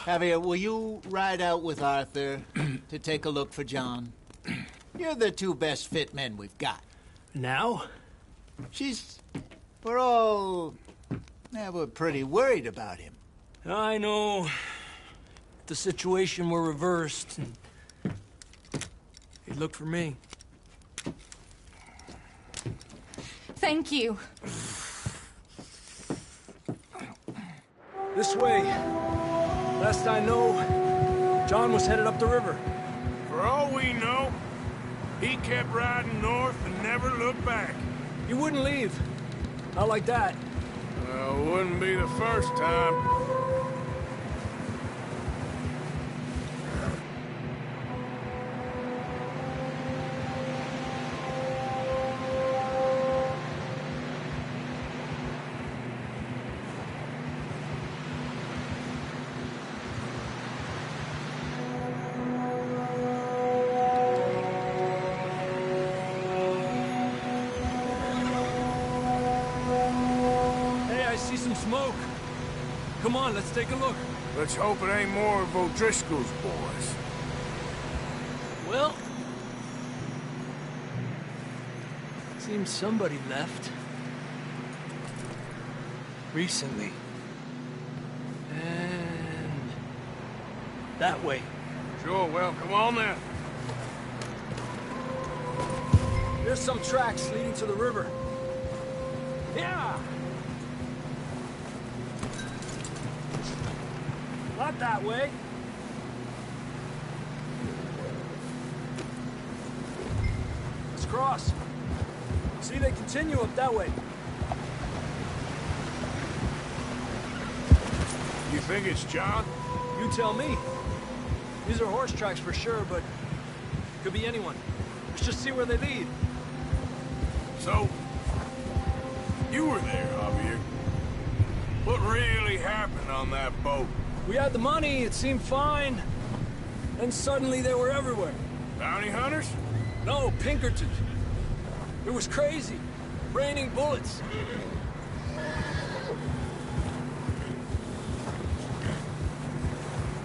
Javier, will you ride out with Arthur to take a look for John? You're the two best fit men we've got. Now? We're pretty worried about him. I know. If the situation were reversed, he'd look for me. Thank you. This way. Last I know, John was headed up the river. For all we know, he kept riding north and never looked back. He wouldn't leave. Not like that. Wouldn't be the first time. Smoke. Come on, let's take a look. Let's hope it ain't more of O'Driscoll's boys. Well... seems somebody left. Recently. And... that way. Sure, well, come on then. There's some tracks leading to the river. Yeah! Not that way. Let's cross. See, they continue up that way. You think it's John? You tell me. These are horse tracks for sure, but could be anyone. Let's just see where they lead. So, you were there, Javier. What really happened on that boat? We had the money, it seemed fine. Then suddenly they were everywhere. Bounty hunters? No, Pinkertons. It was crazy. Raining bullets.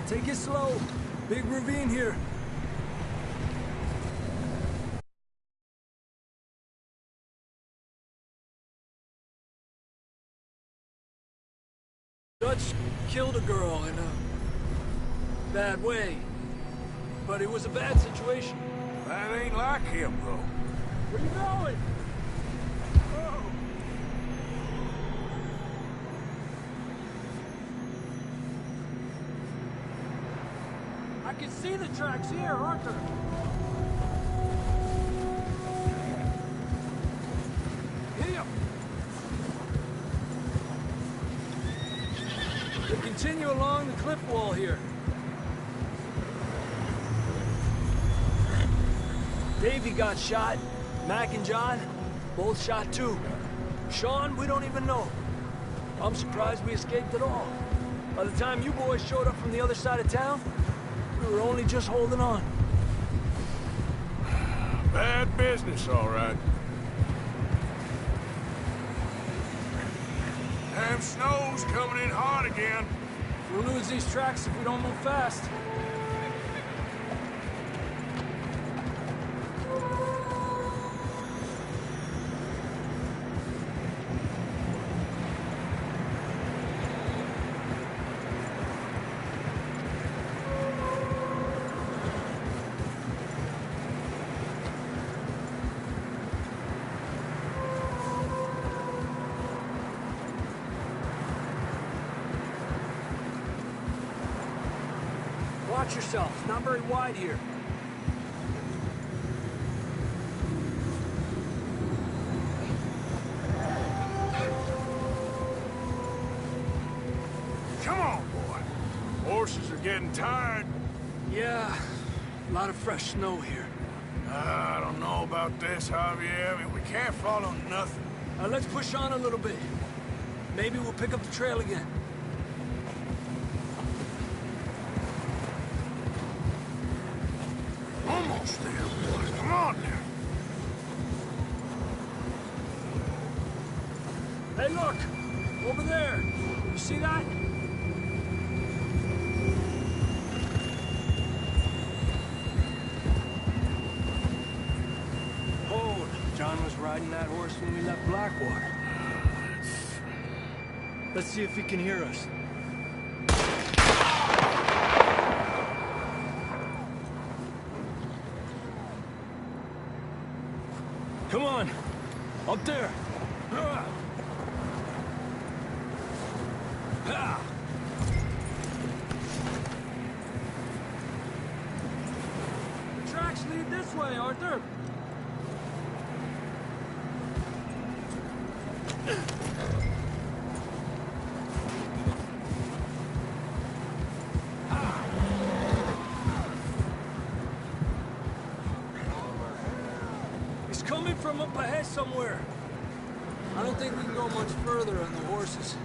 Take it slow. Big ravine here. Dutch killed a girl in a bad way. But it was a bad situation. That ain't like him, bro. Where you going? Oh. I can see the tracks here, Arthur. Here. They continue along the cliff wall here. Davey got shot. Mac and John, both shot too. Sean, we don't even know. I'm surprised we escaped at all. By the time you boys showed up from the other side of town, we were only just holding on. Bad business, all right. Damn snow's coming in hot again. We'll lose these tracks if we don't move fast. Watch yourself. It's not very wide here. Come on, boy. Horses are getting tired. Yeah, a lot of fresh snow here. I don't know about this, Javier. I mean, we can't follow nothing. Let's push on a little bit. Maybe we'll pick up the trail again. Almost there, boys. Come on now. Hey, look! Over there! You see that? riding that horse when we left Blackwater. Let's see if he can hear us. Come on! Up there! The tracks lead this way, Arthur! He's coming from up ahead somewhere. I don't think we can go much further on the horses.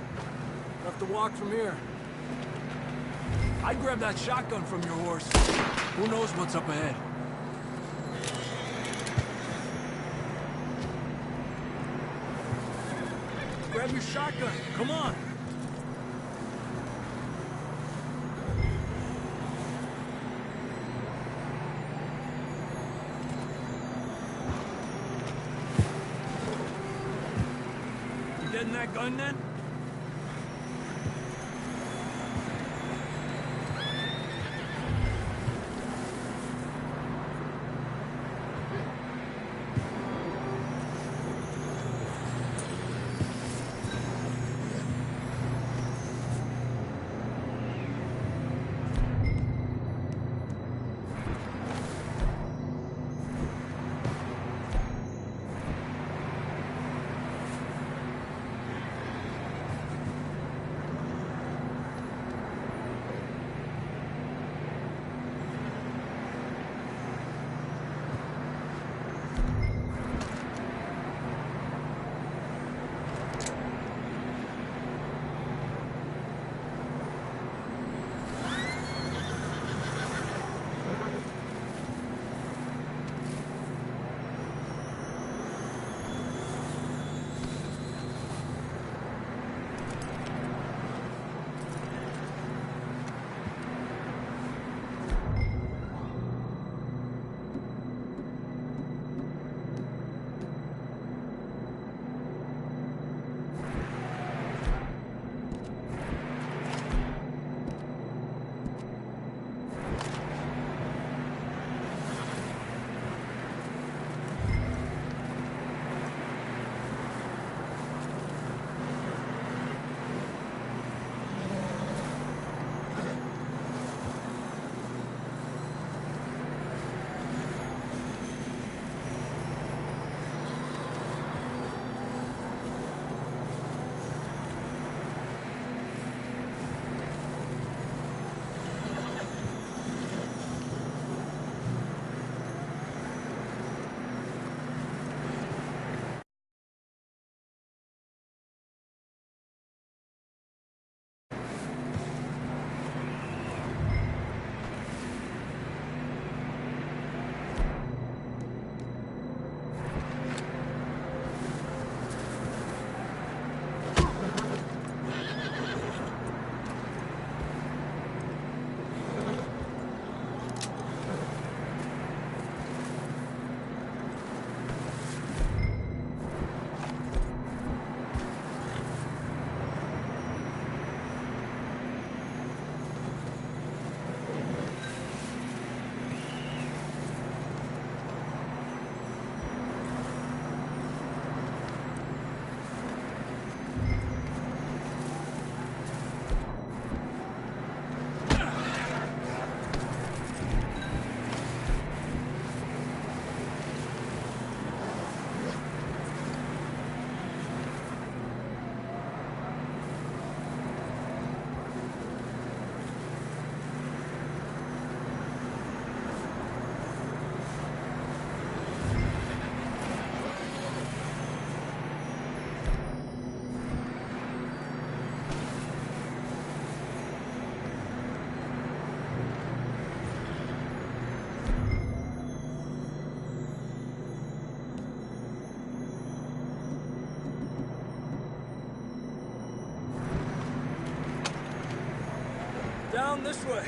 We'll have to walk from here. I'd grab that shotgun from your horse. Who knows what's up ahead? Grab your shotgun. Come on. You getting that gun then? Down this way.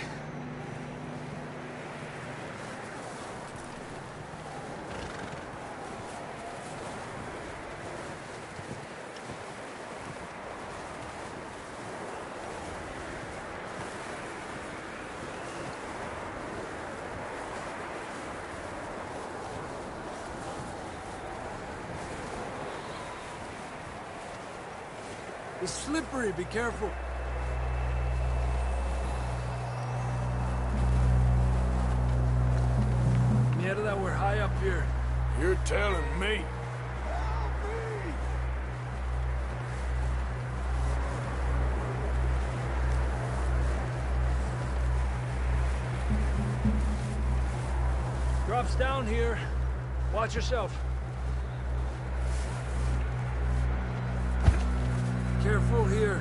It's slippery, be careful. Get that we're high up here. You're telling me. Drops down here. Watch yourself. Careful here.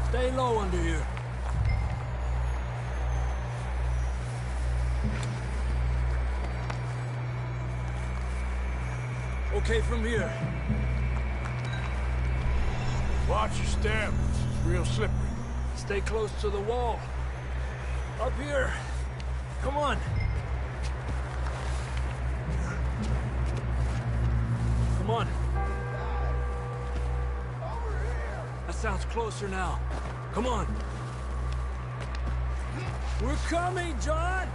Stay low under here. Okay from here. Watch your step. It's real slippery. Stay close to the wall. Up here. Come on. Come on. That sounds closer now. Come on. We're coming, John!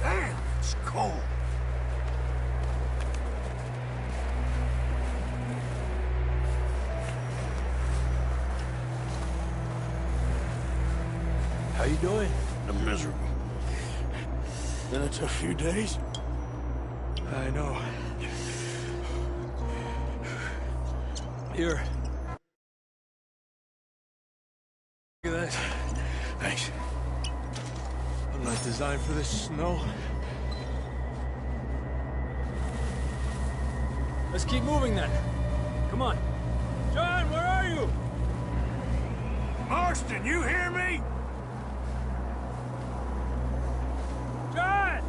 Damn, it's cold. How you doing? I'm miserable. Been a tough few days. I know. Here. Look at that. Thanks. I'm not designed for this snow. Let's keep moving then. Come on. John, where are you? Marston, you hear me? John!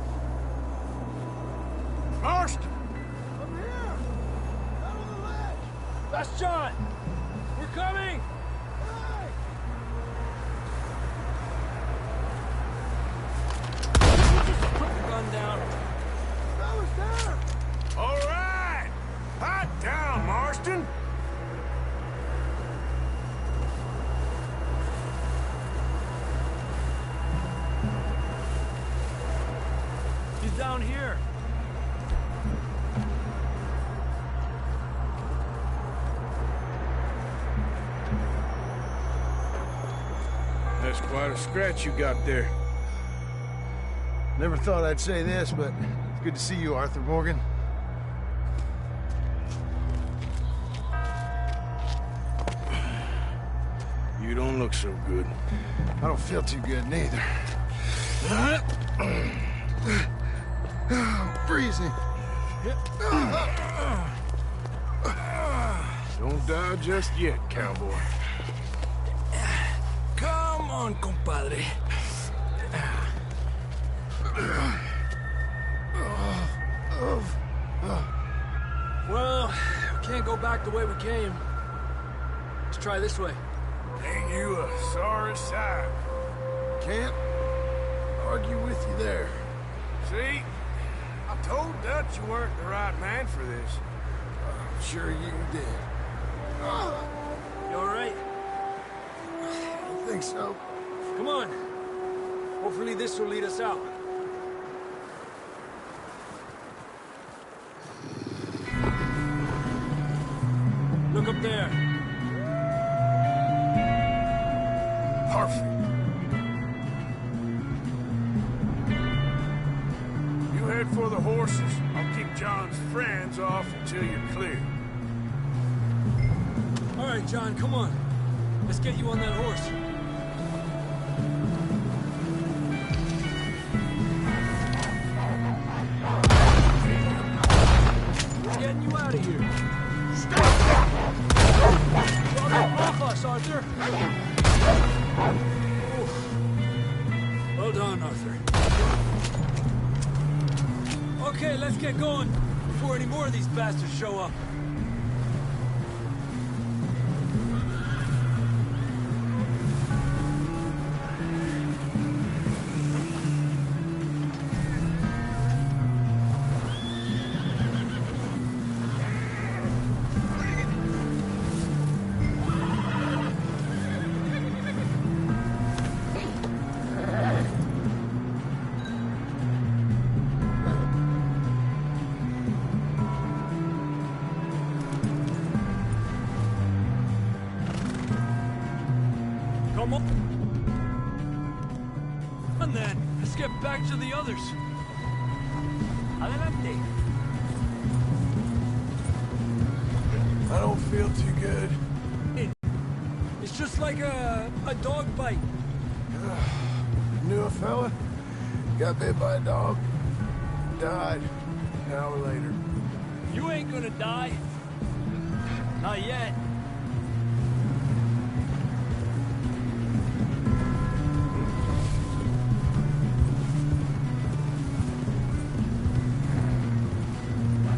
Marston! I'm here! Out on the ledge! That's John! We're coming! Hey! Put the gun down. That was there! All right! Hot down, Marston! He's down here. That's quite a scratch you got there. Never thought I'd say this, but it's good to see you, Arthur Morgan. You don't look so good. I don't feel too good, neither. Freezing. Don't die just yet, cowboy. Come on, compadre. Well, we can't go back the way we came. Let's try this way. Ain't you a sorry sight? Can't argue with you there. See? I told Dutch you weren't the right man for this. I'm sure you did. You all right? I think so. Come on. Hopefully this will lead us out. Look up there. Perfect. You head for the horses. I'll keep John's friends off until you're clear. All right, John, come on. Let's get you on that horse. We're getting you out of here. Off us, Arthur. Oof. Well done, Arthur. Okay, let's get going before any more of these bastards show up. get back to the others. Adelante. I don't feel too good. It's just like a dog bite. Knew a fella, got bit by a dog, died an hour later. You ain't gonna die. Not yet.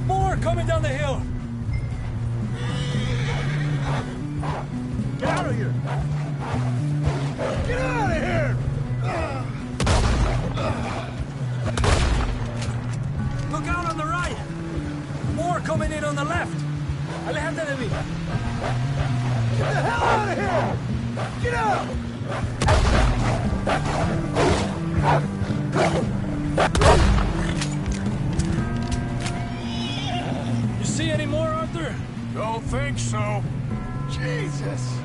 More coming down the hill. Get out of here! Get out of here! Look out on the right. More coming in on the left. Alejandro de mí. Get the hell out of here! Get out! You see any more, Arthur? Don't think so. Jesus!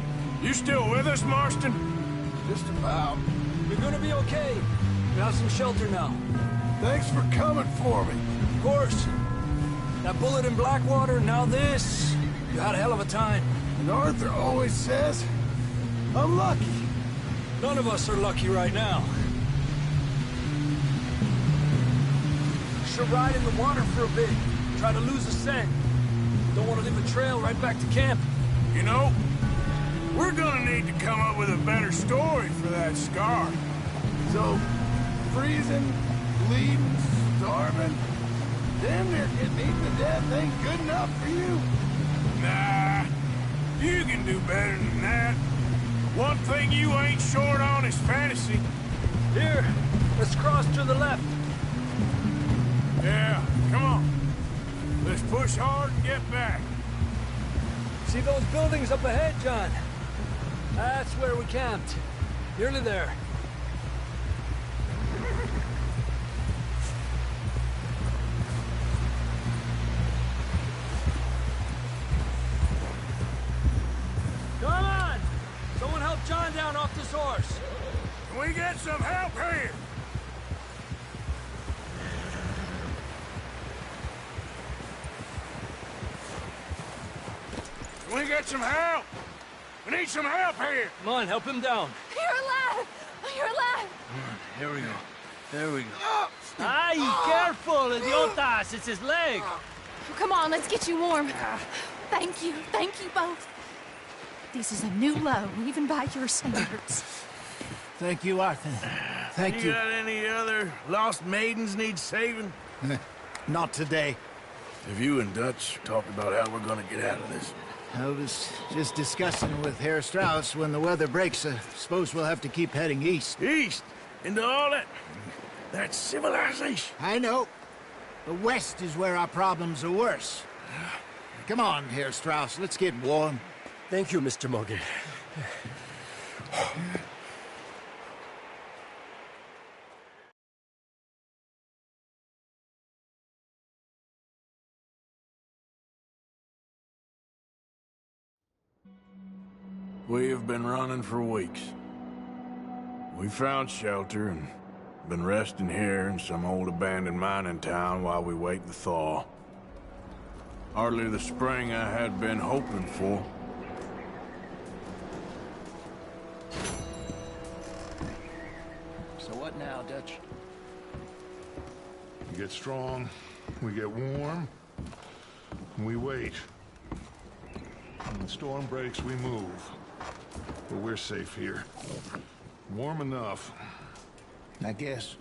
You still with us, Marston? Just about. You're gonna be okay. We have some shelter now. Thanks for coming for me. Of course. That bullet in Blackwater, now this. You had a hell of a time. And Arthur always says, I'm lucky. None of us are lucky right now. Should ride in the water for a bit. Try to lose the scent. Don't want to leave a trail right back to camp. You know, we're gonna need to come up with a better story for that scar. So, freezing, bleeding, starving, damn near getting eaten to death ain't good enough for you. Nah, you can do better than that. One thing you ain't short on is fantasy. Here, let's cross to the left. Yeah, come on. Let's push hard and get back. See those buildings up ahead, John? That's where we camped. Nearly there. Come on! Someone help John down off this horse. Can we get some help here? Can we get some help? We need some help here. Come on, help him down. You're alive! You're alive! Here we go. There we go. Ay, careful, idiotas! It's his leg. Come on, let's get you warm. Thank you both. This is a new low, even by your standards. Thank you, Arthur. Thank You you. got any other lost maidens need saving? Not today. Have you and Dutch talked about how we're gonna get out of this? I was just discussing with Herr Strauss when the weather breaks. I suppose we'll have to keep heading east. East? Into all that civilization? I know. The west is where our problems are worse. Come on, Herr Strauss. Let's get warm. Thank you, Mr. Morgan. We have been running for weeks. We found shelter and been resting here in some old abandoned mining town while we wait the thaw. Hardly the spring I had been hoping for. So what now, Dutch? We get strong, we get warm, and we wait. When the storm breaks, we move. But we're safe here. Warm enough. I guess.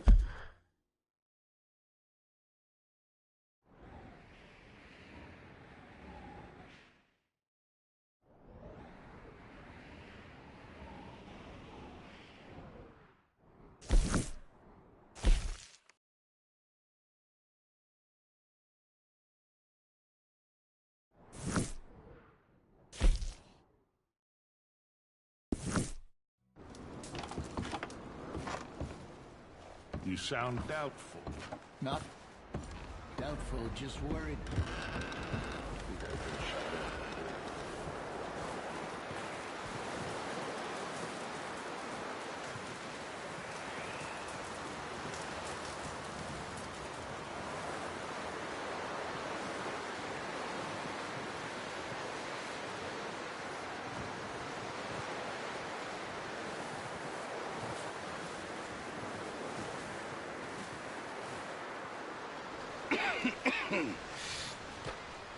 You sound doubtful. Not doubtful, just worried.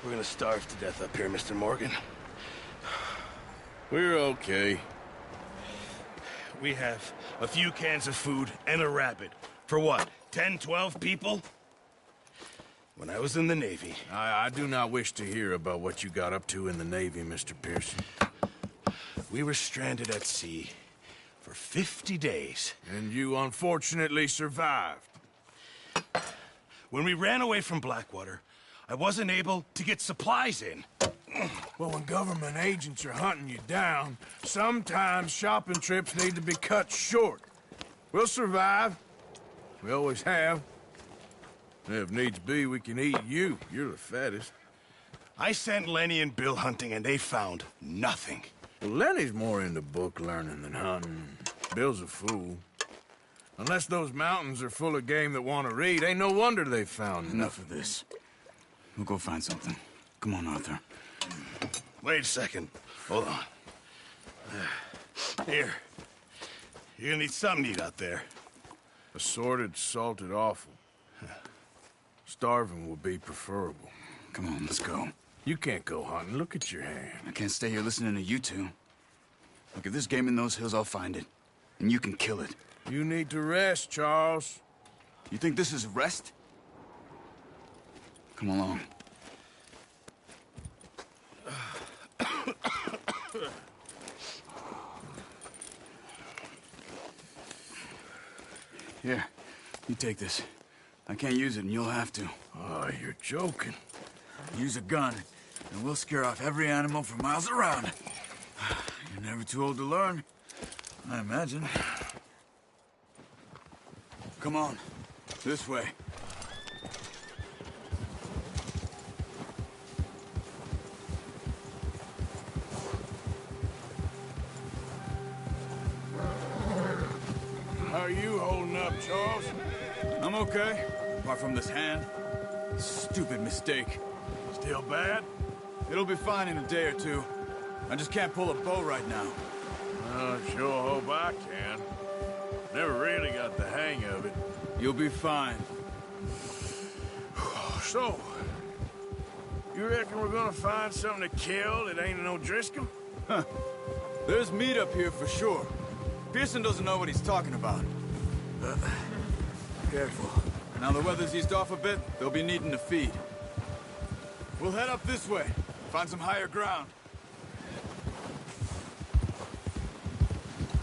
We're gonna starve to death up here, Mr. Morgan. We're okay. We have a few cans of food and a rabbit. For what, 10, 12 people? When I was in the Navy... I do not wish to hear about what you got up to in the Navy, Mr. Pearson. We were stranded at sea for 50 days. And you unfortunately survived. When we ran away from Blackwater, I wasn't able to get supplies in. Well, when government agents are hunting you down, sometimes shopping trips need to be cut short. We'll survive. We always have. If needs be, we can eat you. You're the fattest. I sent Lenny and Bill hunting, and they found nothing. Well, Lenny's more into book learning than hunting. Bill's a fool. Unless those mountains are full of game that want to read, ain't no wonder they found Enough of this. We'll go find something. Come on, Arthur. Wait a second. Hold on. Here. You're gonna need something to eat out there. Assorted, salted offal. Starving would be preferable. Come on, let's go. You can't go hunting. Look at your hand. I can't stay here listening to you two. Look, if there's game in those hills, I'll find it. And you can kill it. You need to rest, Charles. You think this is rest? Come along. Here, you take this. I can't use it, and you'll have to. Oh, you're joking. Use a gun, and we'll scare off every animal for miles around. You're never too old to learn, I imagine. Come on, this way. How are you holding up, Charles? I'm okay, apart from this hand. Stupid mistake. Still bad? It'll be fine in a day or two. I just can't pull a bow right now. Sure hope I can. Never really got the hang of it. You'll be fine. So, you reckon we're gonna find something to kill that ain't no Driscoll? There's meat up here for sure. Pearson doesn't know what he's talking about. Careful. Now the weather's eased off a bit, they'll be needing to feed. We'll head up this way. Find some higher ground.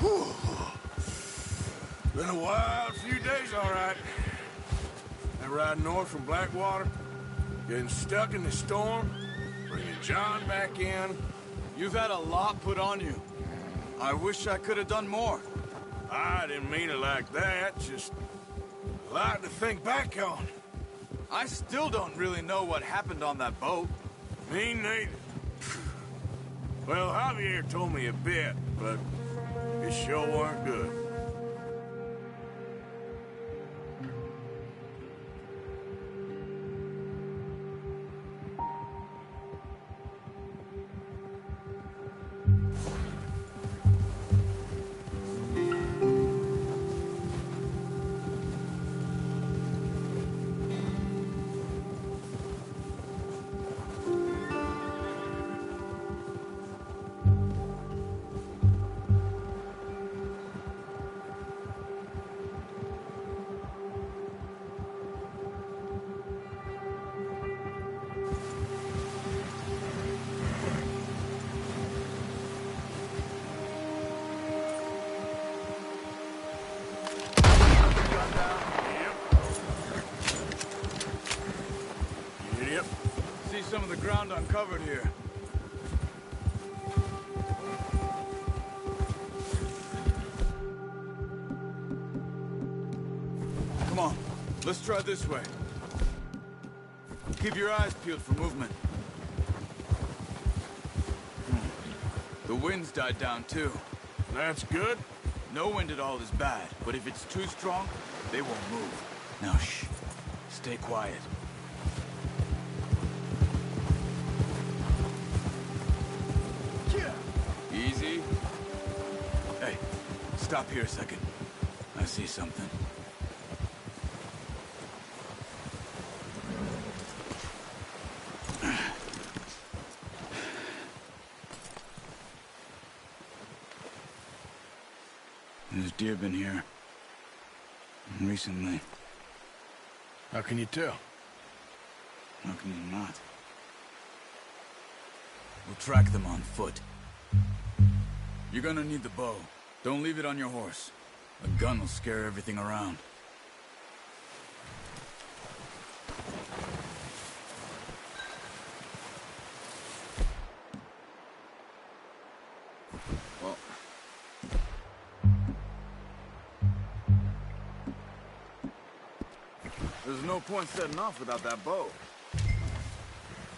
Whew. Been a wild few days, all right. That ride north from Blackwater, getting stuck in the storm, bringing John back in. You've had a lot put on you. I wish I could have done more. I didn't mean it like that, just a lot to think back on. I still don't really know what happened on that boat. Me neither. Well, Javier told me a bit, but it sure weren't good. Yep. See some of the ground uncovered here. Come on, let's try this way. Keep your eyes peeled for movement. The wind's died down too. That's good. No wind at all is bad, but if it's too strong, they won't move. Now shh, stay quiet. Easy. Hey, stop here a second. I see something. deer been here? Recently. How can you tell? How can you not? We'll track them on foot. You're gonna need the bow. Don't leave it on your horse. A gun will scare everything around. Well... There's no point setting off without that bow.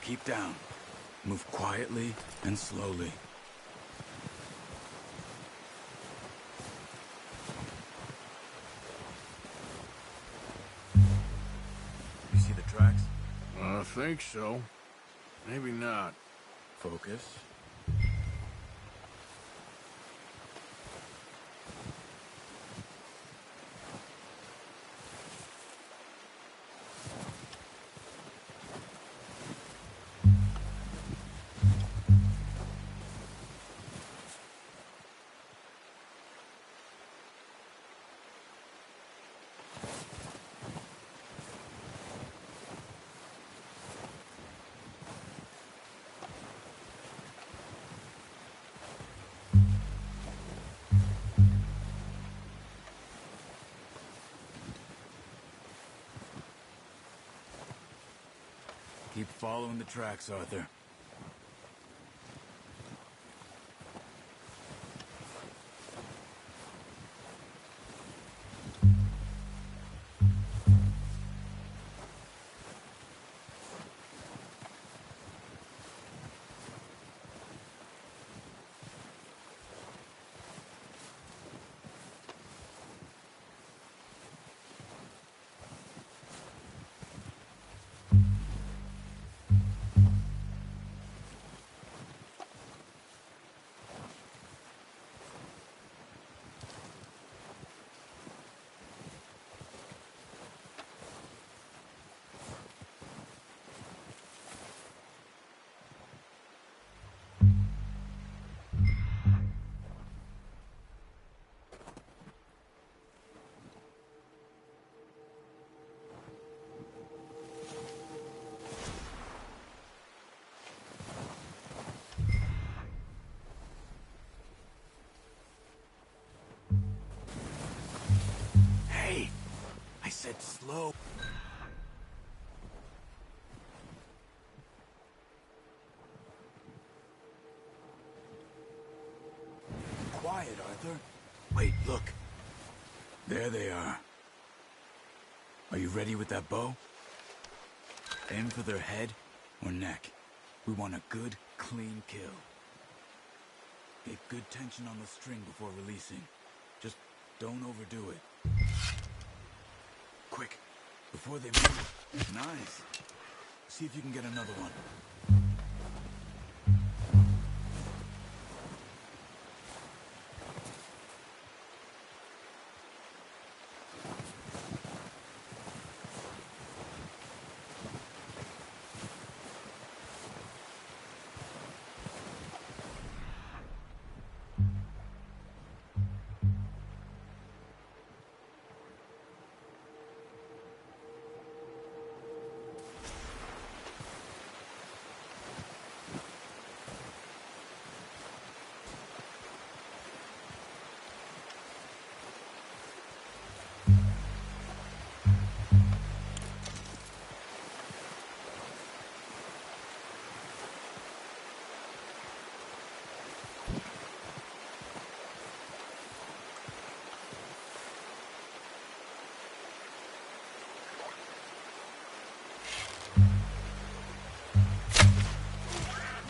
Keep down. Move quietly and slowly. You see the tracks? I think so. Maybe not. Focus. Keep following the tracks, Arthur. Hey! I said slow. Quiet, Arthur. Wait, look. There they are. Are you ready with that bow? Aim for their head or neck. We want a good, clean kill. Get good tension on the string before releasing. Just don't overdo it. Quick, before they move. Nice. See if you can get another one.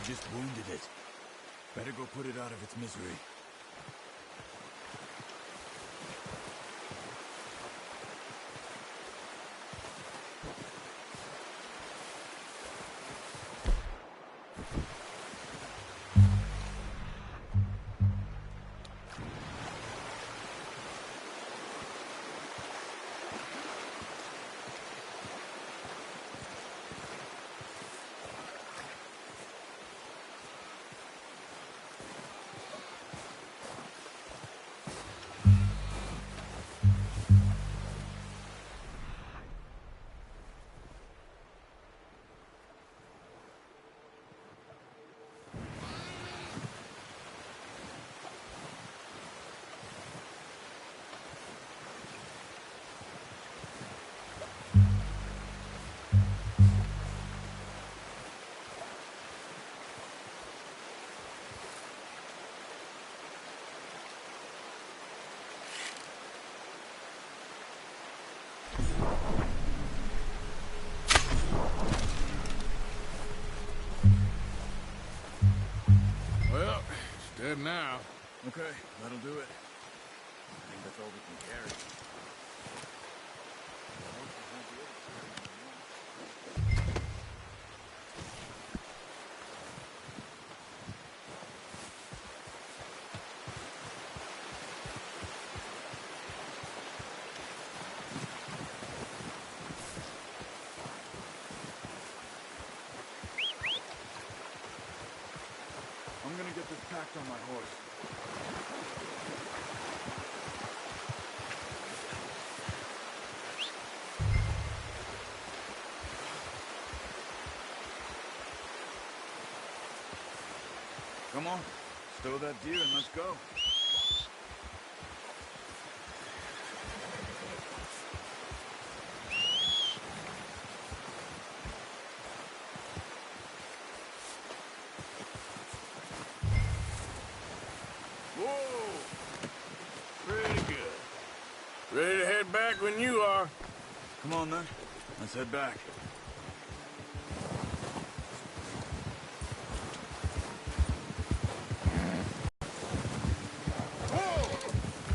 Just wounded it. Better go put it out of its misery. Well, it's dead now. Okay, that'll do it. I think that's all we can carry. I'm gonna get this packed on my horse. Come on, stow that deer and let's go. Whoa! Pretty good. Ready to head back when you are. Come on then, let's head back.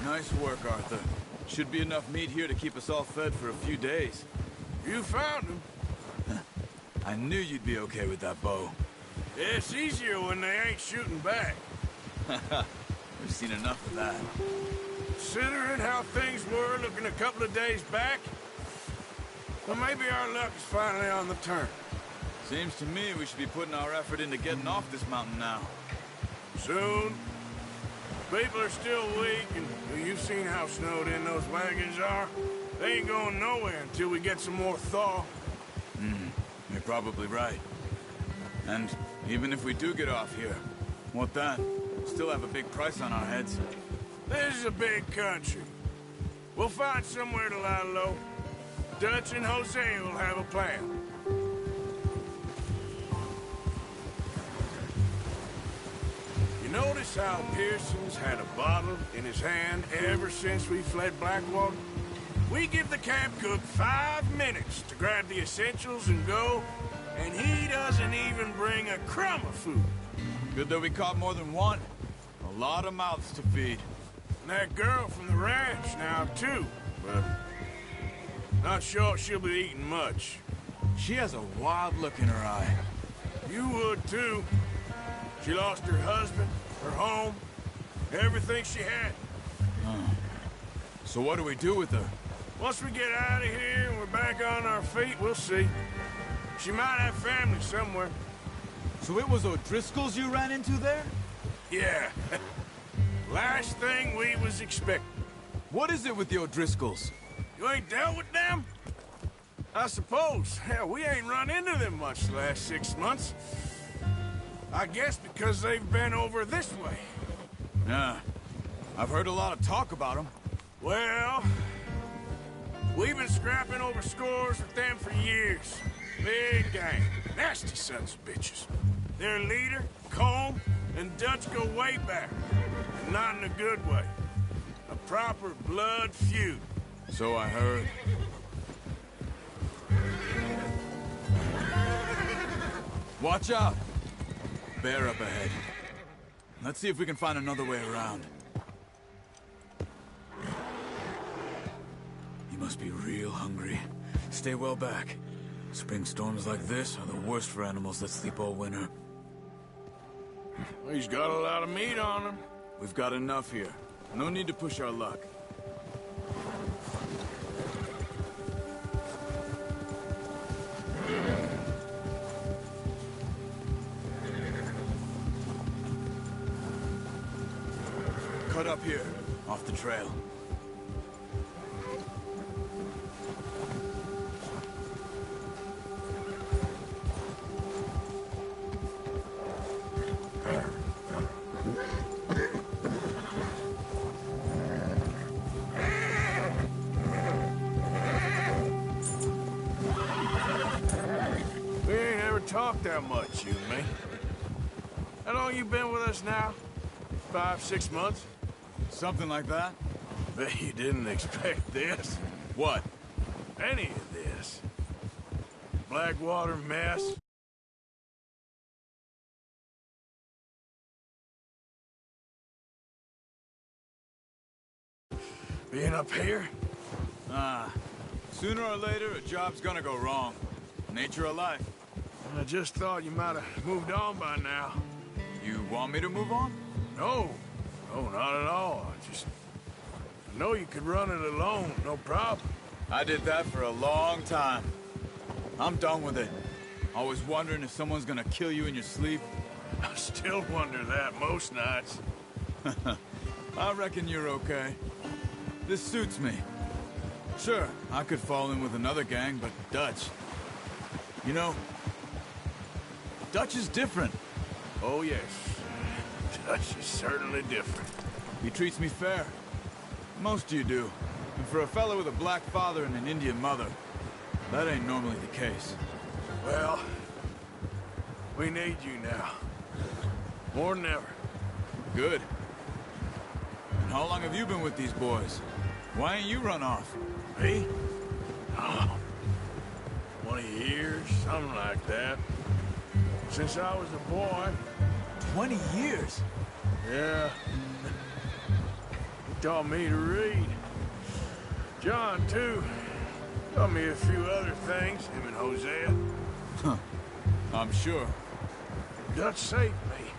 Nice work, Arthur. Should be enough meat here to keep us all fed for a few days. You found him. I knew you'd be okay with that bow. It's easier when they ain't shooting back. We've seen enough of that. Considering how things were looking a couple of days back, well, maybe our luck is finally on the turn. Seems to me we should be putting our effort into getting off this mountain now. Soon. People are still weak, and well, you've seen how snowed in those wagons are. They ain't going nowhere until we get some more thaw. You're probably right. And even if we do get off here, what then? Still have a big price on our heads. This is a big country. We'll find somewhere to lie low. Dutch and Jose will have a plan. You notice how Pearson's had a bottle in his hand ever since we fled Blackwater? We give the camp cook 5 minutes to grab the essentials and go, and he doesn't even bring a crumb of food. Good that we caught more than one. A lot of mouths to feed. And that girl from the ranch now, too, but not sure she'll be eating much. She has a wild look in her eye. You would, too. She lost her husband, her home, everything she had. So what do we do with her? Once we get out of here and we're back on our feet, we'll see. She might have family somewhere. So it was O'Driscoll's you ran into there? Yeah. Last thing we was expecting. What is it with the O'Driscolls? You ain't dealt with them? I suppose. Hell, we ain't run into them much the last 6 months. I guess because they've been over this way. Yeah. I've heard a lot of talk about them. Well, we've been scrapping over scores with them for years. Big gang. Nasty sons of bitches. Their leader, Colm, and Dutch go way back. And not in a good way. A proper blood feud. So I heard. Watch out! Bear up ahead. Let's see if we can find another way around. You must be real hungry. Stay well back. Spring storms like this are the worst for animals that sleep all winter. He's got a lot of meat on him. We've got enough here. No need to push our luck. Cut up here, off the trail. We ain't ever talked that much, you and me. How long you been with us now? 5, 6 months? Something like that? Bet you didn't expect this. What? Any of this? Blackwater mess? Being up here? Sooner or later, a job's gonna go wrong. Nature of life. I just thought you might have moved on by now. You want me to move on? No. No, not at all. I know you could run it alone, no problem. I did that for a long time. I'm done with it. Always wondering if someone's gonna kill you in your sleep. I still wonder that most nights. I reckon you're okay. This suits me. Sure, I could fall in with another gang, but Dutch... You know, Dutch is different. Oh, yes. Dutch is certainly different. He treats me fair. Most of you do. And for a fella with a black father and an Indian mother, that ain't normally the case. Well, we need you now. More than ever. Good. And how long have you been with these boys? Why ain't you run off? Me? Oh, 20 years, something like that. Since I was a boy. 20 years? Yeah. He taught me to read. John, too. Taught me a few other things, him and Hosea. I'm sure. Dutch saved me.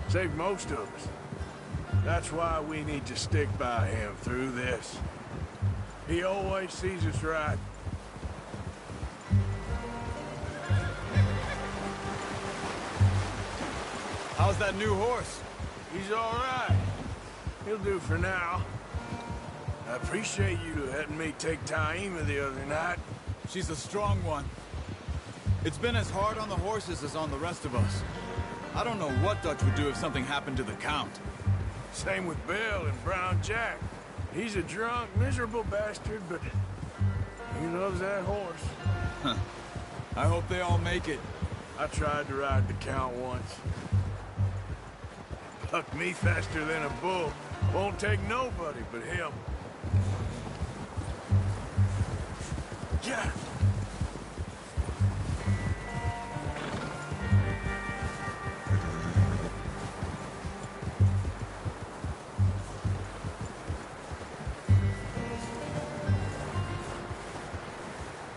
Saved most of us. That's why we need to stick by him through this. He always sees us right. How's that new horse? He's all right. He'll do for now. I appreciate you letting me take Taima the other night. She's a strong one. It's been as hard on the horses as on the rest of us. I don't know what Dutch would do if something happened to the Count. Same with Bill and Brown Jack. He's a drunk, miserable bastard, but he loves that horse. I hope they all make it. I tried to ride the Count once. Bucked me faster than a bull. Won't take nobody but him. Yeah.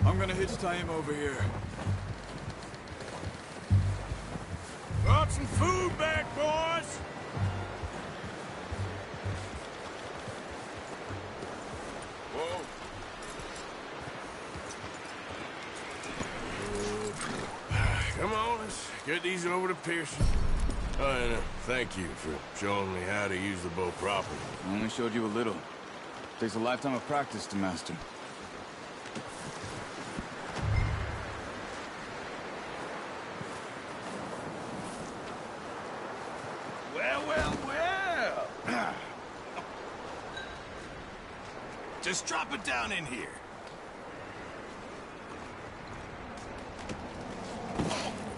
I'm gonna hitch Taima over here. Brought some food back, boys! Whoa. Come on, let's get these over to Pearson. Oh, and thank you for showing me how to use the bow properly. I only showed you a little. Takes a lifetime of practice to master. Well, well, well. Just drop it down in here.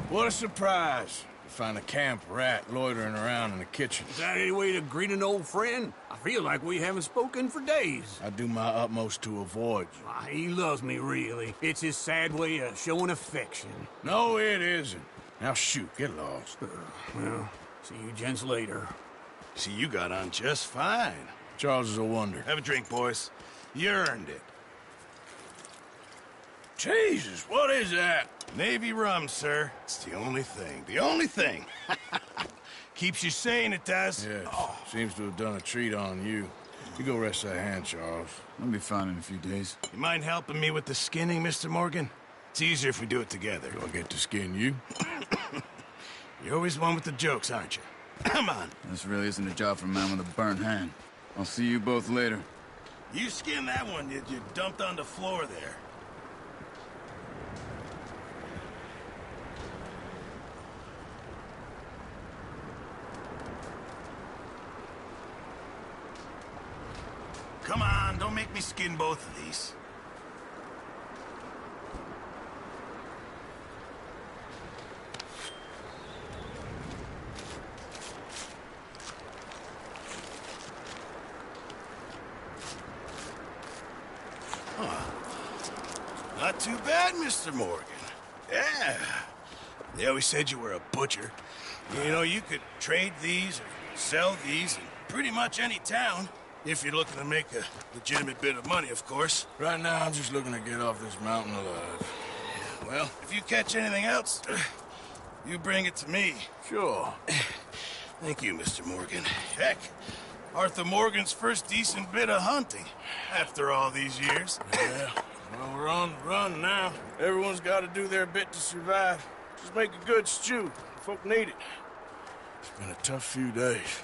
What a surprise. To find a camp rat loitering around in the kitchen. Is that any way to greet an old friend? I feel like we haven't spoken for days. I do my utmost to avoid you. He loves me, really. It's his sad way of showing affection. No, it isn't. Now shoot, get lost. Well, see you gents later. See, you got on just fine. Charles is a wonder. Have a drink, boys. You earned it. Jesus, what is that? Navy rum, sir. It's the only thing. The only thing. Keeps you sane, it does. Yes, seems to have done a treat on you. You go rest that hand, Charles. I'll be fine in a few days. You mind helping me with the skinning, Mr. Morgan? It's easier if we do it together. Do I get to skin you? You're always one with the jokes, aren't you? Come on. This really isn't a job for a man with a burnt hand. I'll see you both later. You skin that one you dumped on the floor there. Come on, don't make me skin both of these. Not too bad, Mr. Morgan. Yeah. They always said you were a butcher. You know, you could trade these or sell these in pretty much any town. If you're looking to make a legitimate bit of money, of course. Right now, I'm just looking to get off this mountain alive. Well, if you catch anything else, you bring it to me. Sure. Thank you, Mr. Morgan. Heck, Arthur Morgan's first decent bit of hunting after all these years. Yeah, well, we're on the run now. Everyone's got to do their bit to survive. Just make a good stew. Folk need it. It's been a tough few days.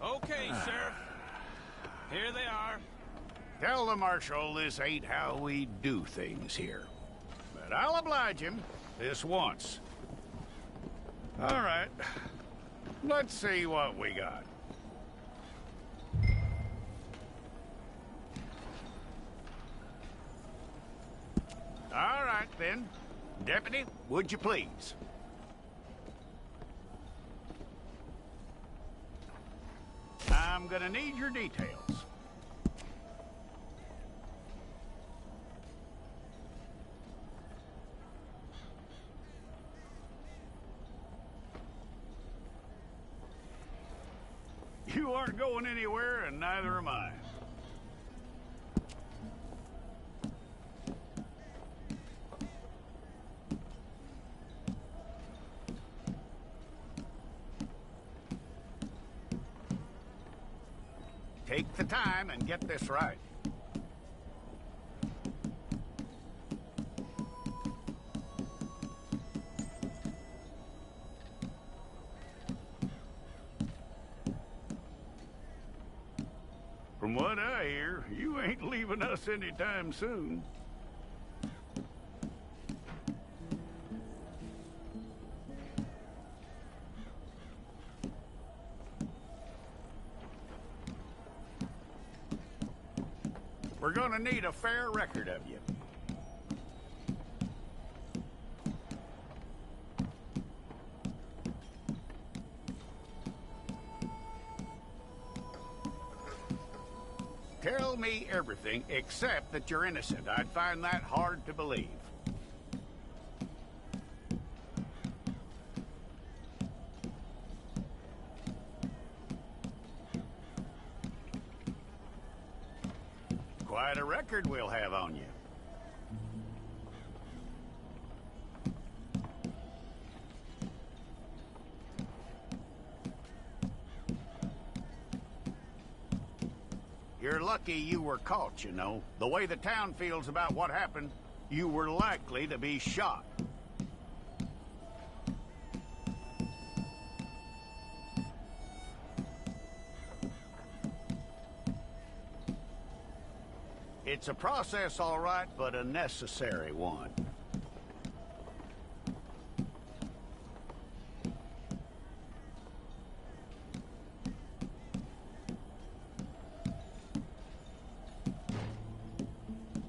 Okay, Sheriff. Here they are. Tell the Marshal this ain't how we do things here. But I'll oblige him this once. All right. Let's see what we got. All right, then. Deputy, would you please? I'm gonna need your details. You aren't going anywhere, and neither am I. Take the time and get this right. From what I hear, you ain't leaving us anytime soon. We're gonna need a fair record of you. Tell me everything except that you're innocent. I'd find that hard to believe. Quite a record we'll have on you. You're lucky you were caught, you know. The way the town feels about what happened, you were likely to be shot. It's a process, all right, but a necessary one.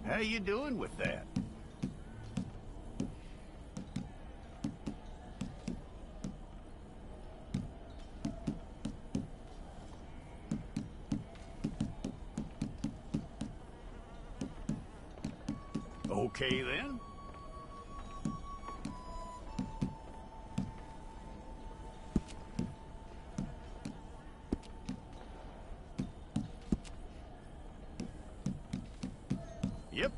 How you doing with that? Okay, then. Yep.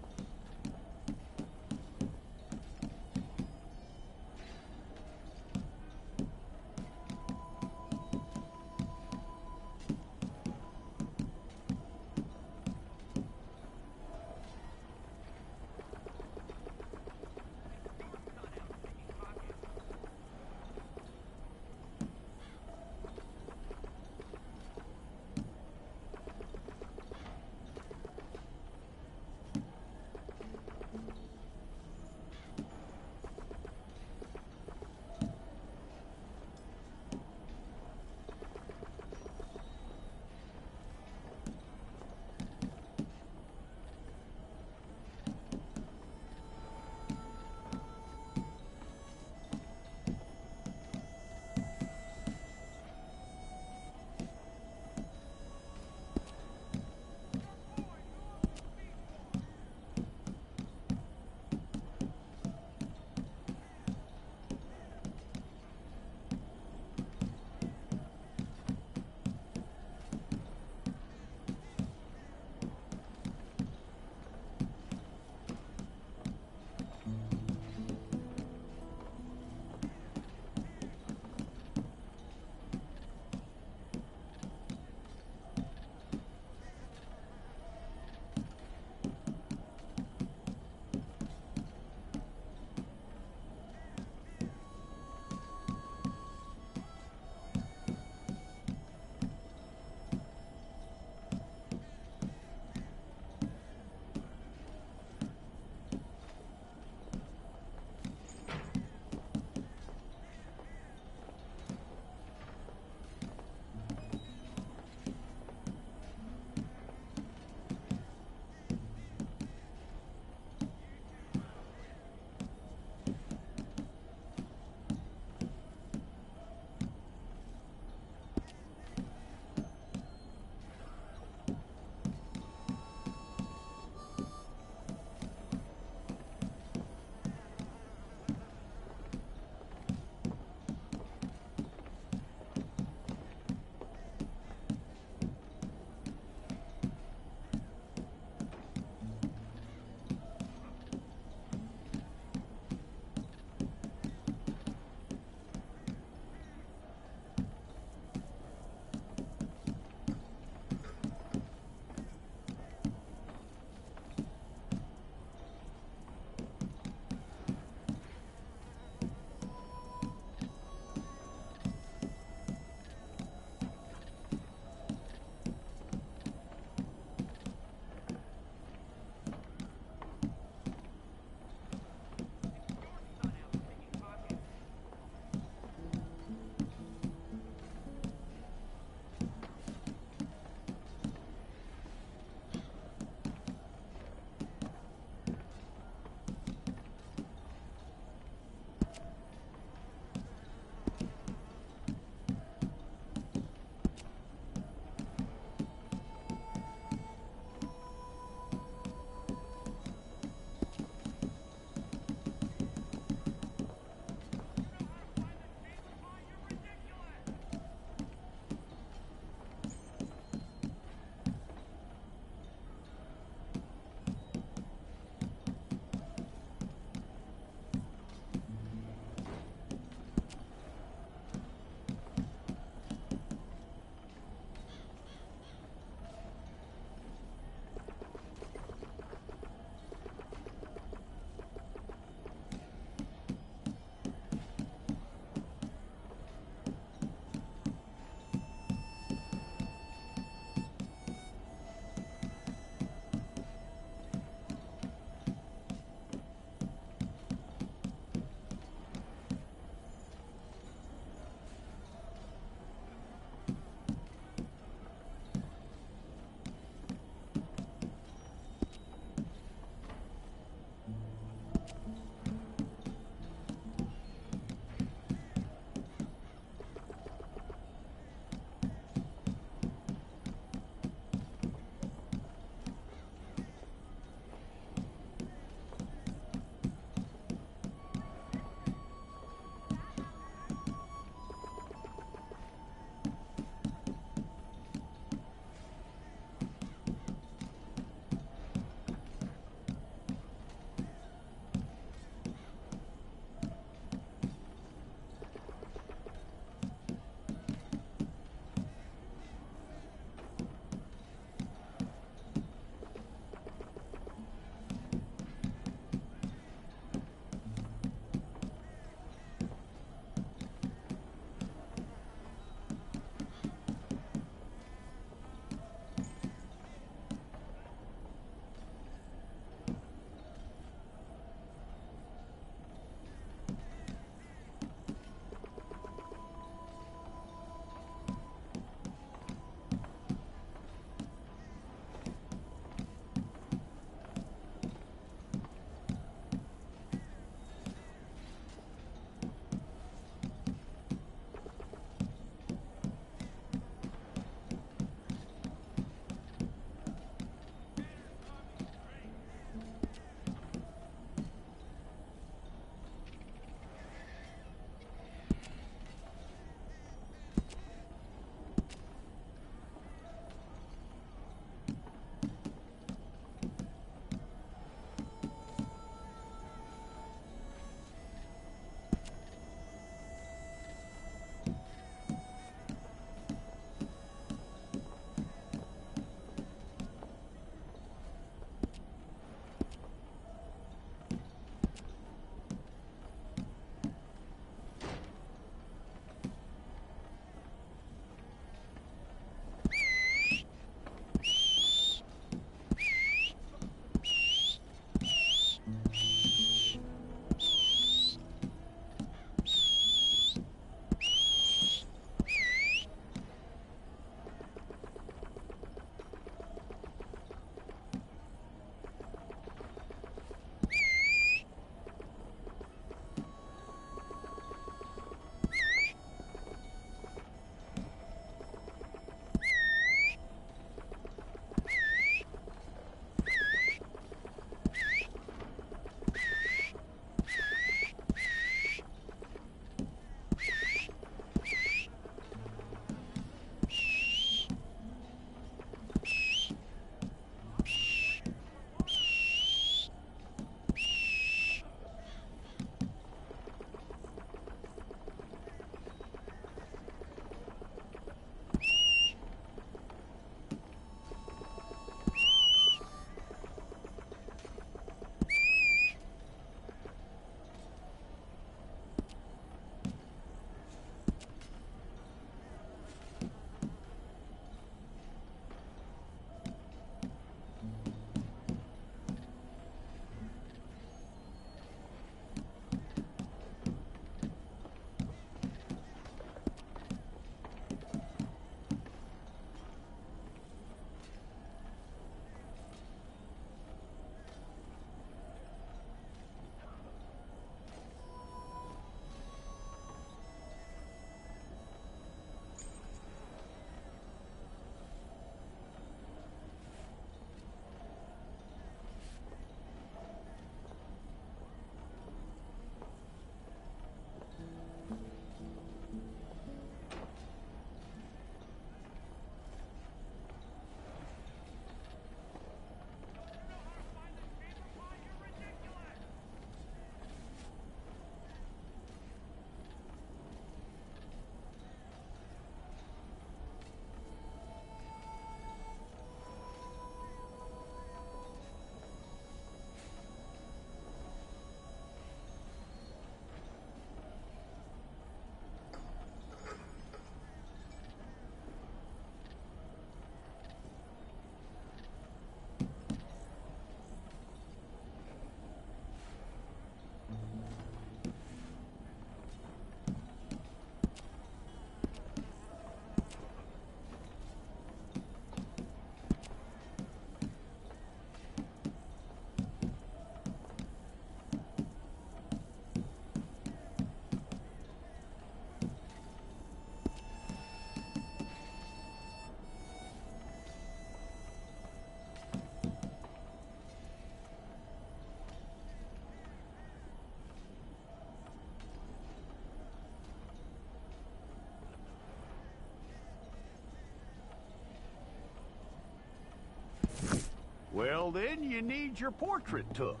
you need your portrait took.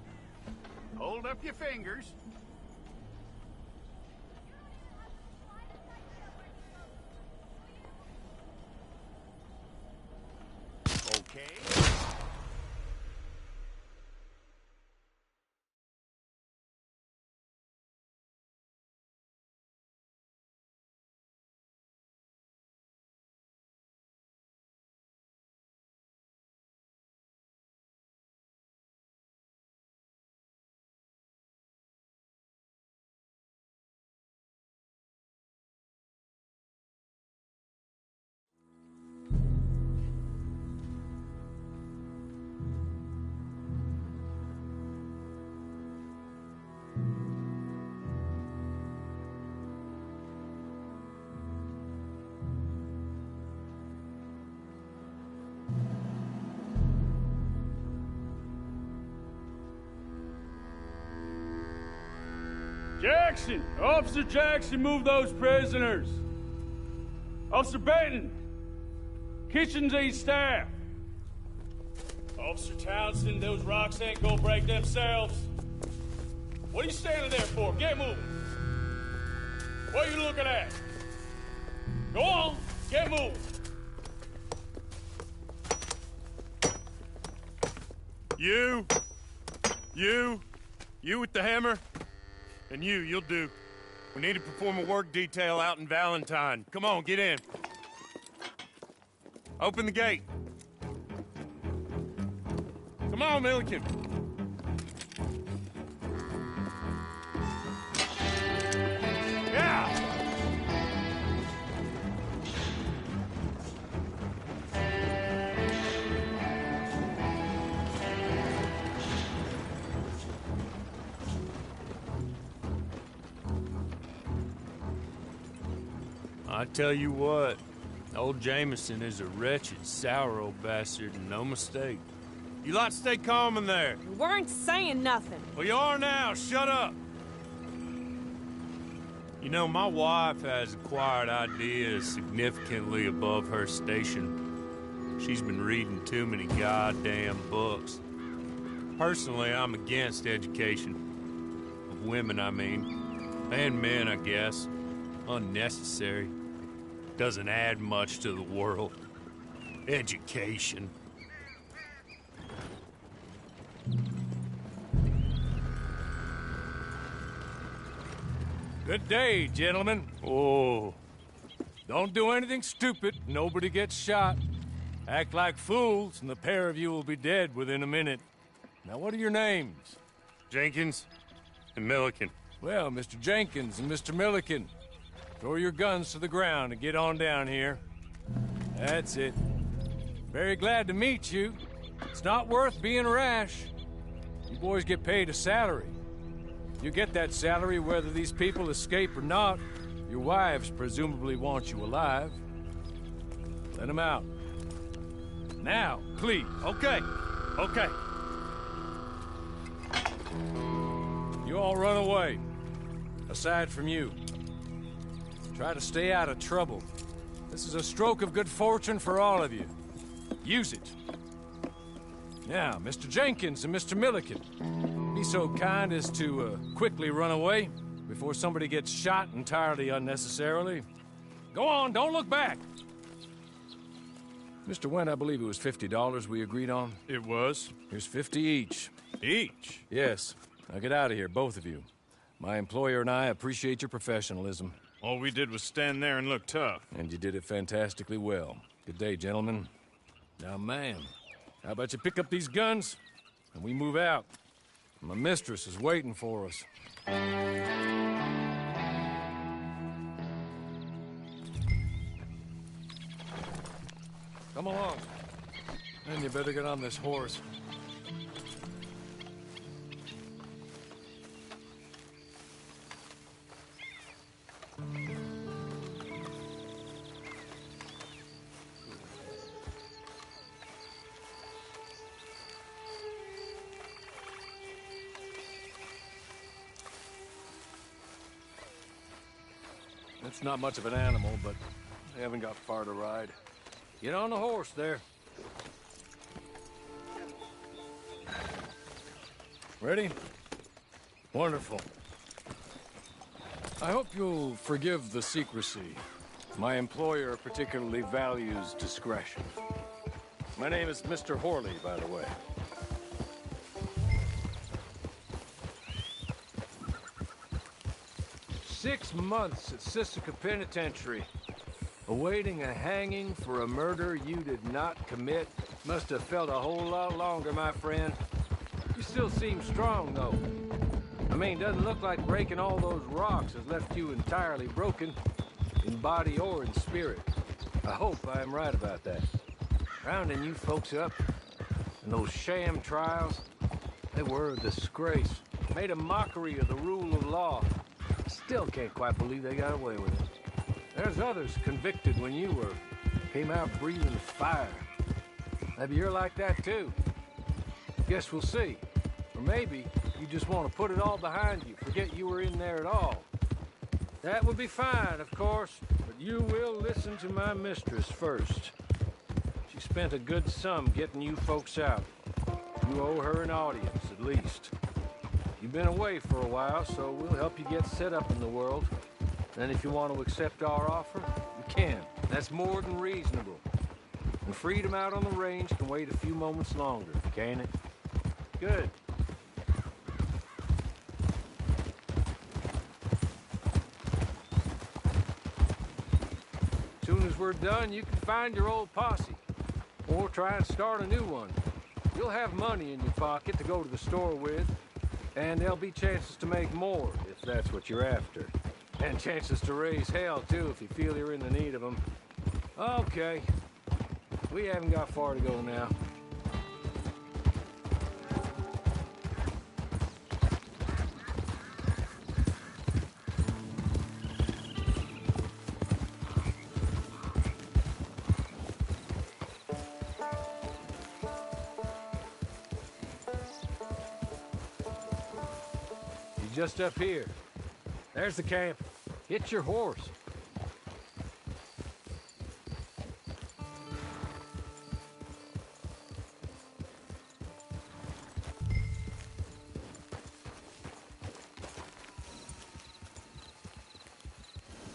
Hold up your fingers. Okay. Jackson! Officer Jackson, move those prisoners! Officer Benton! Kitchens aid staff! Officer Townsend, those rocks ain't gonna break themselves. What are you standing there for? Get moving! What are you looking at? Go on, get moving! You with the hammer? And you'll do. We need to perform a work detail out in Valentine. Come on, get in. Open the gate. Come on, Milliken. Yeah! I tell you what, old Jameson is a wretched, sour old bastard, and no mistake. You lot stay calm in there. We weren't saying nothing. Well, you are now. Shut up. You know, my wife has acquired ideas significantly above her station. She's been reading too many goddamn books. Personally, I'm against education. Of women, I mean. And men, I guess. Unnecessary. Doesn't add much to the world. Education. Good day, gentlemen. Oh. Don't do anything stupid. Nobody gets shot. Act like fools, and the pair of you will be dead within a minute. Now, what are your names? Jenkins and Milliken. Well, Mr. Jenkins and Mr. Milliken, throw your guns to the ground and get on down here. That's it. Very glad to meet you. It's not worth being rash. You boys get paid a salary. You get that salary whether these people escape or not. Your wives presumably want you alive. Let them out. Now, please. Okay. You all run away. Aside from you. Try to stay out of trouble. This is a stroke of good fortune for all of you. Use it. Now, Mr. Jenkins and Mr. Milliken, be so kind as to quickly run away before somebody gets shot entirely unnecessarily. Go on, don't look back. Mr. Wendt, I believe it was $50 we agreed on. It was. Here's 50 each. Each? Yes. Now get out of here, both of you. My employer and I appreciate your professionalism. All we did was stand there and look tough. And you did it fantastically well. Good day, gentlemen. Now, ma'am, how about you pick up these guns and we move out? My mistress is waiting for us. Come along. And you better get on this horse. It's not much of an animal, but they haven't got far to ride. Get on the horse there. Ready? Wonderful. I hope you'll forgive the secrecy. My employer particularly values discretion. My name is Mr. Horley, by the way. "6 months at Sisika Penitentiary, awaiting a hanging for a murder you did not commit. Must have felt a whole lot longer, my friend. You still seem strong, though. I mean, doesn't look like breaking all those rocks has left you entirely broken, in body or in spirit. I hope I am right about that. Rounding you folks up, and those sham trials, they were a disgrace. Made a mockery of the rule of law. Still can't quite believe they got away with it. There's others convicted when you were. Came out breathing fire. Maybe you're like that too. Guess we'll see. Or maybe you just want to put it all behind you, forget you were in there at all. That would be fine, of course, but you will listen to my mistress first. She spent a good sum getting you folks out. You owe her an audience, at least. You've been away for a while, so we'll help you get set up in the world. Then if you want to accept our offer, you can. That's more than reasonable. And freedom out on the range can wait a few moments longer, can't it? Good. As soon as we're done, you can find your old posse. Or try and start a new one. You'll have money in your pocket to go to the store with. And there'll be chances to make more, if that's what you're after. And chances to raise hell, too, if you feel you're in the need of them. Okay. We haven't got far to go now. Just up here. There's the camp. Get your horse.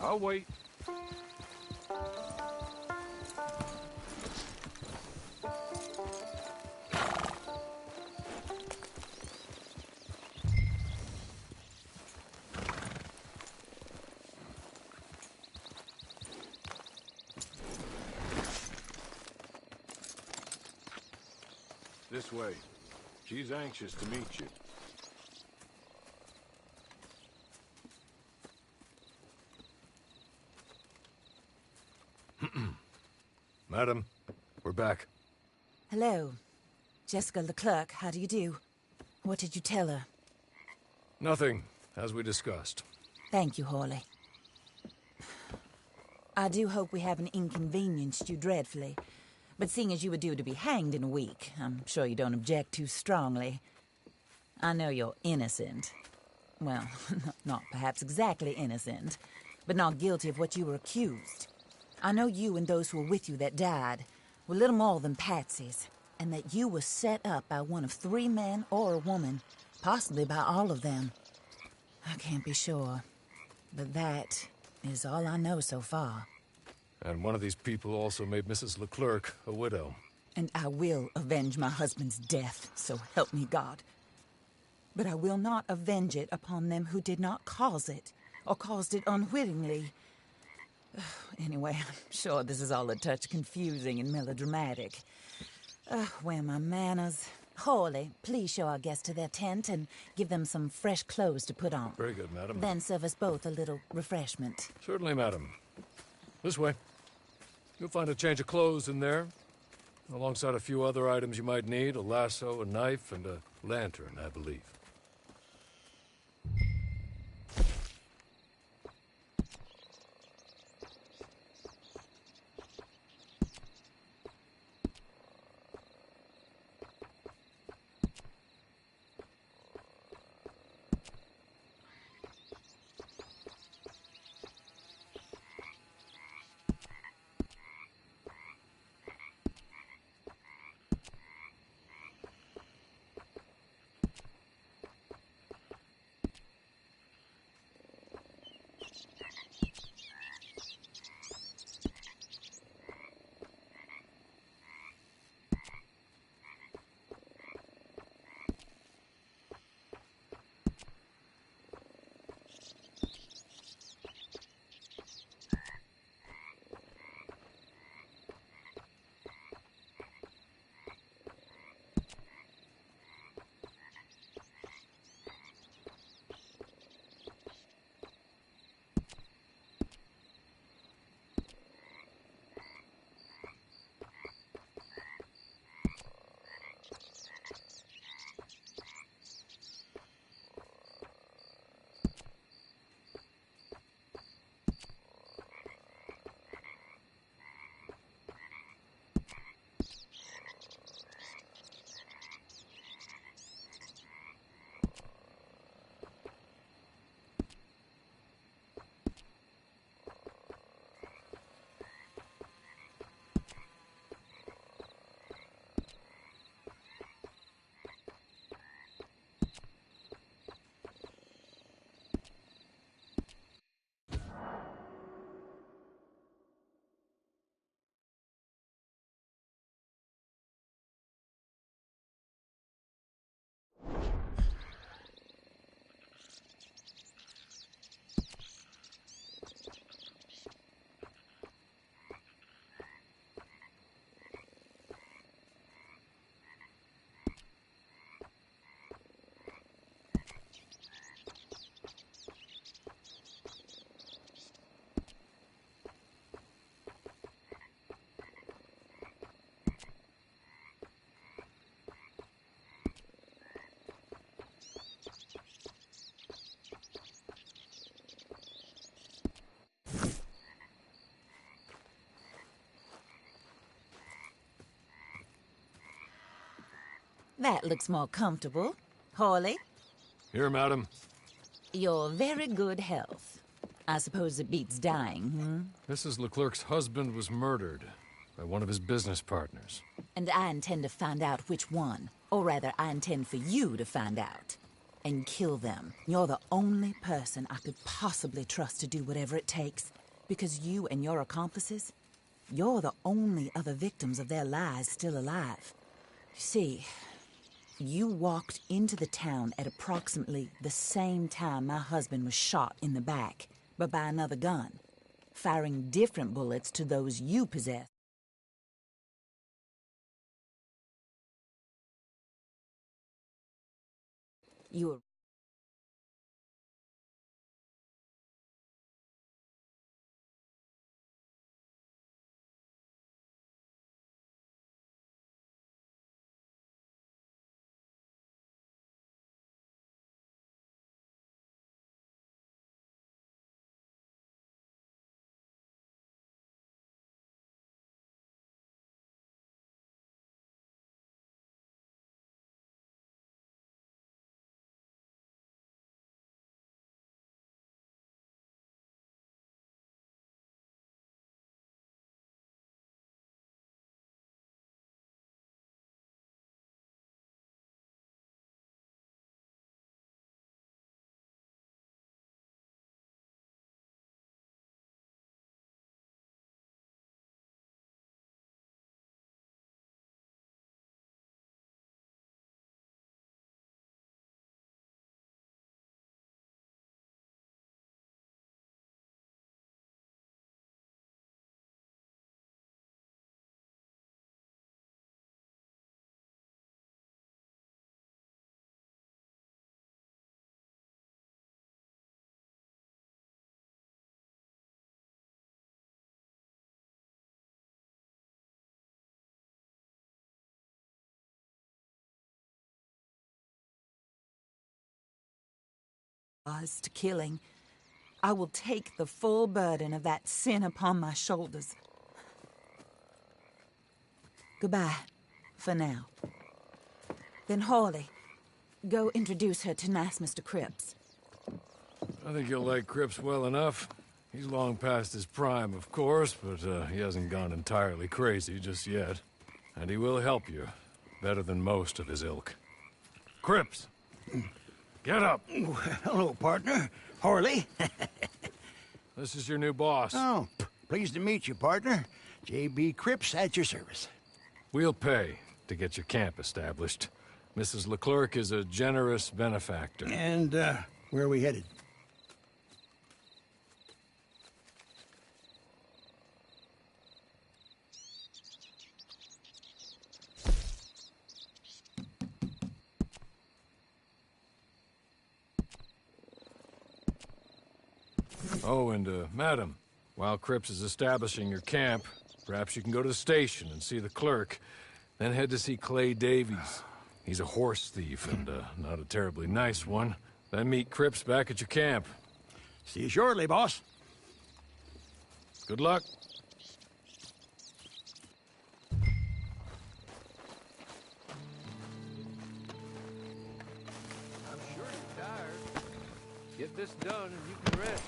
I'll wait. This way. She's anxious to meet you. Madam, we're back. Hello. Jessica Leclerc, how do you do? What did you tell her? Nothing, as we discussed. Thank you, Horley. I do hope we haven't inconvenienced you dreadfully. But seeing as you were due to be hanged in a week, I'm sure you don't object too strongly. I know you're innocent. Well, not perhaps exactly innocent, but not guilty of what you were accused. I know you and those who were with you that died were little more than patsies, and that you were set up by one of 3 men or a woman, possibly by all of them. I can't be sure, but that is all I know so far. And one of these people also made Mrs. Leclerc a widow. And I will avenge my husband's death, so help me God. But I will not avenge it upon them who did not cause it, or caused it unwittingly. Anyway, I'm sure this is all a touch confusing and melodramatic. Where are my manners? Horley, please show our guests to their tent and give them some fresh clothes to put on. Very good, madam. Then serve us both a little refreshment. Certainly, madam. This way. You'll find a change of clothes in there, alongside a few other items you might need, a lasso, a knife, and a lantern, I believe. That looks more comfortable. Hawley, Here, madam. your very good health. I suppose it beats dying, Mrs. Leclerc's husband was murdered by one of his business partners. And I intend to find out which one. Or rather, I intend for you to find out. And kill them. You're the only person I could possibly trust to do whatever it takes. Because you and your accomplices, you're the only other victims of their lies still alive. You see, you walked into the town at approximately the same time my husband was shot in the back, but by another gun, firing different bullets to those you possess. You were to killing. I will take the full burden of that sin upon my shoulders. Goodbye, for now. Then Hawley, go introduce her to nice Mr. Cripps. I think you'll like Cripps well enough. He's long past his prime, of course, but he hasn't gone entirely crazy just yet. And he will help you, better than most of his ilk. Cripps! Get up! Hello, partner. Hawley. This is your new boss. Oh, pleased to meet you, partner. J.B. Cripps at your service. We'll pay to get your camp established. Mrs. Leclerc is a generous benefactor. And, where are we headed? Oh, and, madam, while Cripps is establishing your camp, perhaps you can go to the station and see the clerk, then head to see Clay Davies. He's a horse thief, and, not a terribly nice one. Then meet Cripps back at your camp. See you shortly, boss. Good luck. I'm sure you're tired. Get this done and you can rest.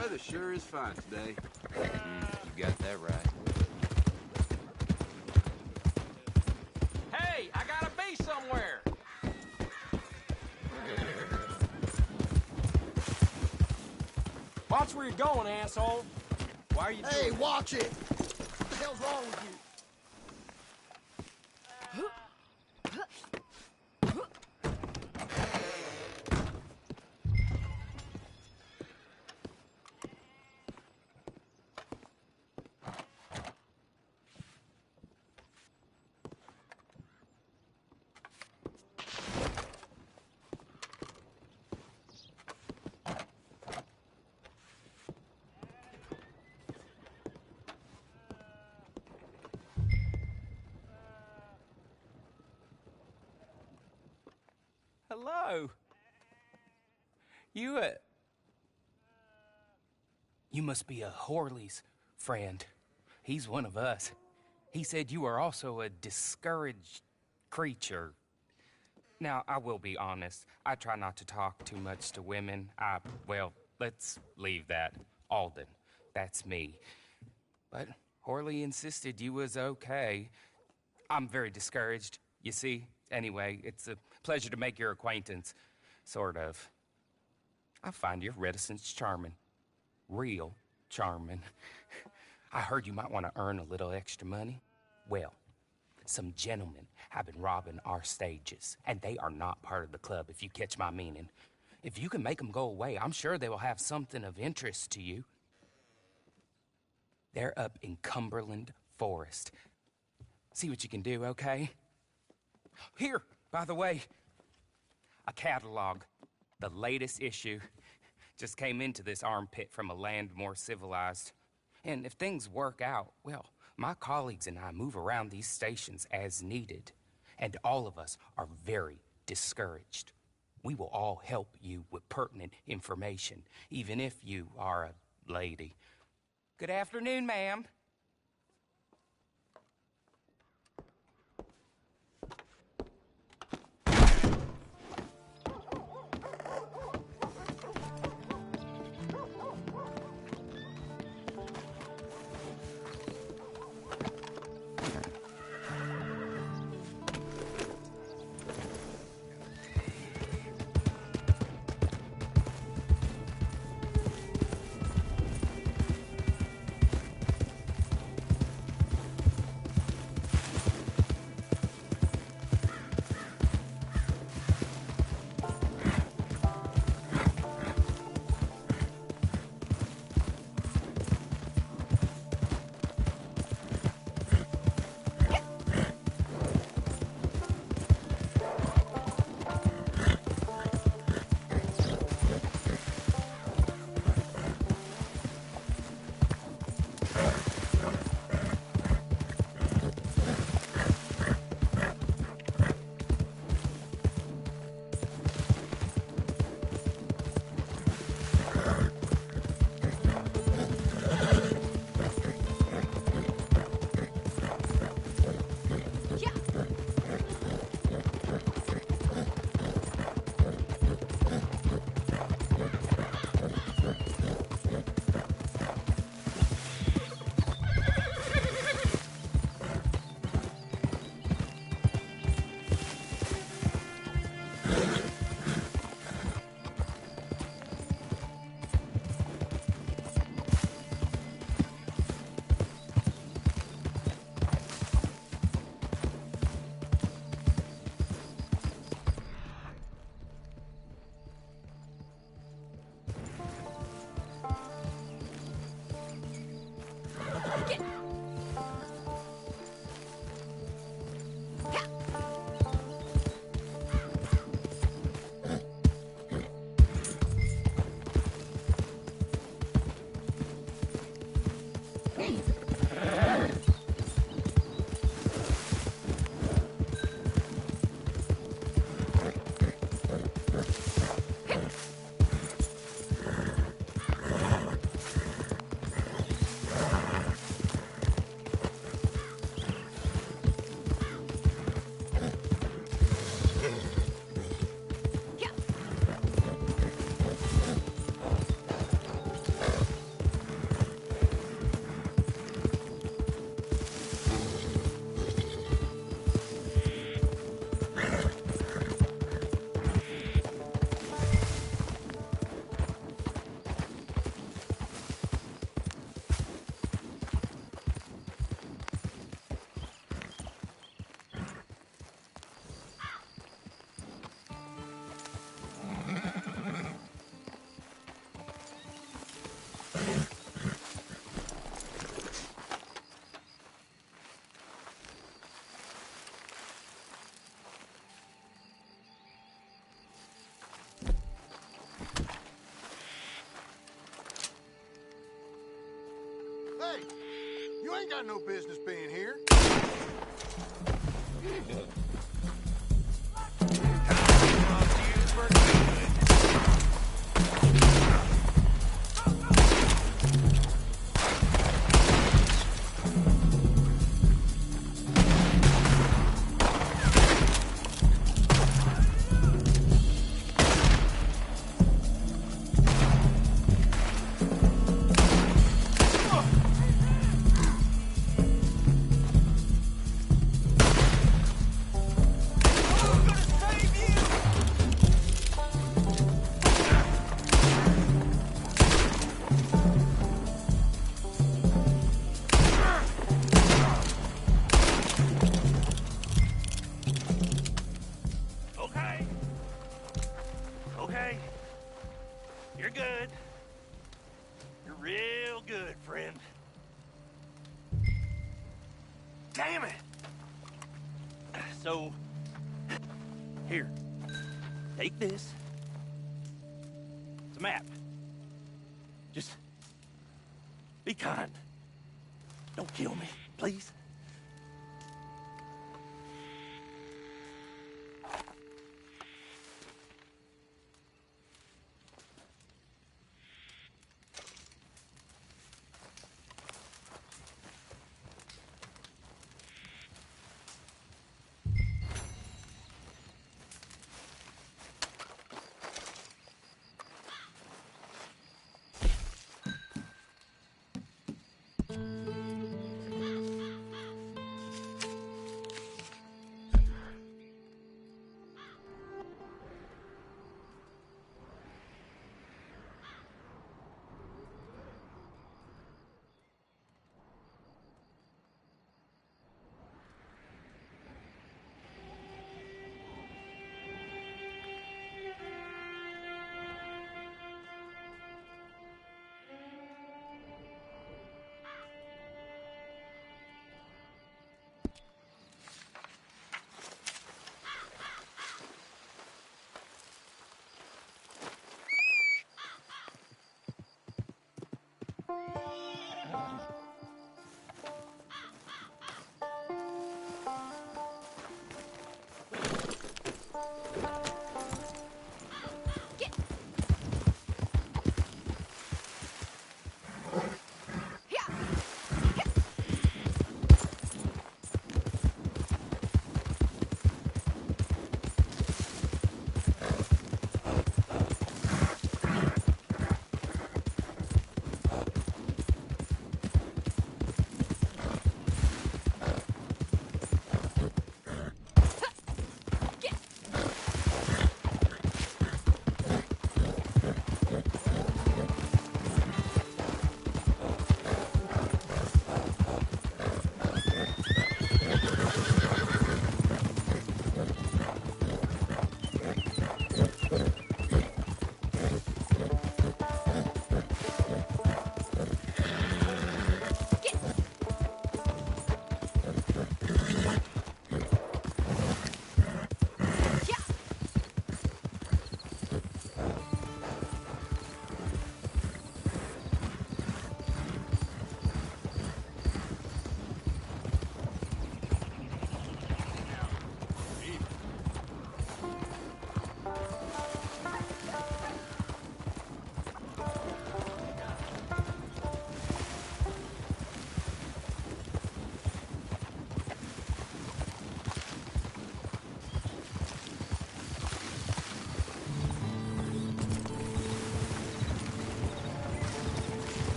weather sure is fine today. You got that right. Hey, I gotta be somewhere! Watch where you're going, asshole! Why are you doing Hey, that? watch it! What the hell's wrong with you? Hello. You must be a Horley's friend. He's one of us. He said you are also a discouraged creature. Now, I will be honest. I try not to talk too much to women. Well, let's leave that. Alden, that's me. But Horley insisted you was okay. I'm very discouraged, you see. Anyway, it's a pleasure to make your acquaintance. Sort of. I find your reticence charming. Real charming. I heard you might want to earn a little extra money. Well, some gentlemen have been robbing our stages, and they are not part of the club, if you catch my meaning. If you can make them go away, I'm sure they will have something of interest to you. They're up in Cumberland Forest. See what you can do, okay? Here, by the way, a catalog. The latest issue just came into this armpit from a land more civilized. And if things work out, well, my colleagues and I move around these stations as needed. And all of us are very discouraged. We will all help you with pertinent information, even if you are a lady. Good afternoon, ma'am. ain't got no business being here. Okay. You're good. You're real good, friend. Damn it! So, here. Take this. It's a map. Just be kind. Don't kill me, please.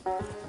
Bye.